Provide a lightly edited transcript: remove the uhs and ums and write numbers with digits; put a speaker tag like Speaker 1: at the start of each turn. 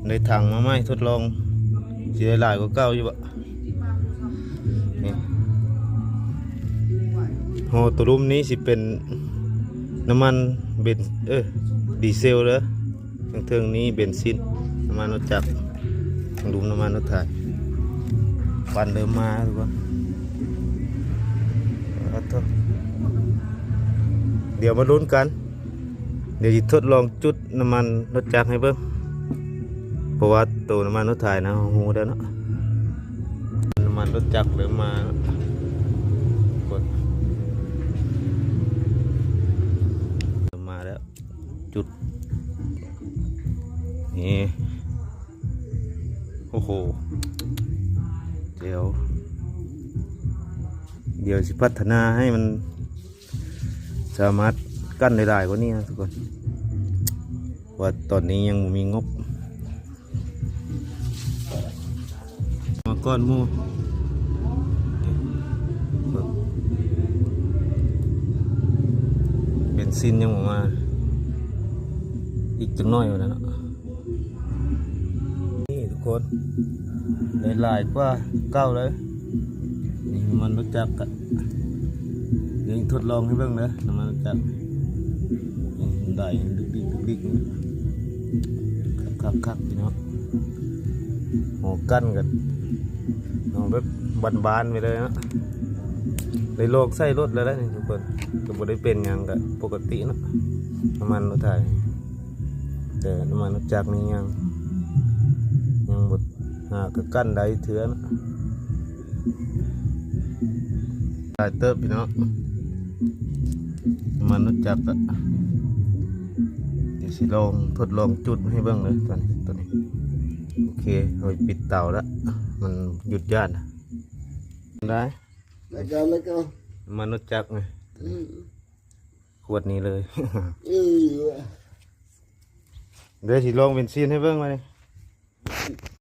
Speaker 1: ในถังมาไหมทดลองสีหลายกว่าเก่าอยู่บ่นี่โหตัวรุ่มนี้สิเป็นน้ำมันเบนดีเซลเลยเทิงนี้เบนซินน้ำมันรถจักรดุมน้ำมันรถไถควันเริ่มมาทุกคนเดี๋ยวมาลุ้นกันเดี๋ยวจะทดลองจุดน้ำมันรถจักรให้เบิ่งเพราะว่าตัวน้ำมันรถไถนะหูเด้อเนาะน้ำมันรถจักรเริ่มมากดเริ่มมาแล้วจุดนี่โอ้โหเดี๋ยวสิพัฒนาให้มันสามารถกั้นได้กว่านี้นะทุกคนว่าตอนนี้ยังมีงบมาก้อนมูเบนซินยังออกมาอีกจังน้อยอยู่แล้วเนาะนี่ทุกคนได้หลายกว่าเก้าเลยนี่มันรู้จักกันเดี๋ยวทดลองให้เบิ่งเลยน้ำมันรู้จักได้ดึกคักพี่น้องโหกั้นกันเอาแบบบานๆไปเลยนะได้โลกใส่รถแล้วนี่ทุกคนก็บ่ได้เป็นอย่างกับปกติเนาะน้ำมันรถไถแต่น้ำมันรถจักรนี่ยังบดหากระกั้นได้เถื่อนได้เติบพี่น้องน้ำมันรถจักรเดี๋ยวสิลองทดลองจุดให้เบิ่งเลยตัวนี้โอเคเราปิดเตาแล้วมันหยุดย่านได้
Speaker 2: แล้วก็
Speaker 1: น้ำมันรถจักรไงขวดนี้เลยเดี๋ยวสิลองเบนซินให้เบิ่งมาเลย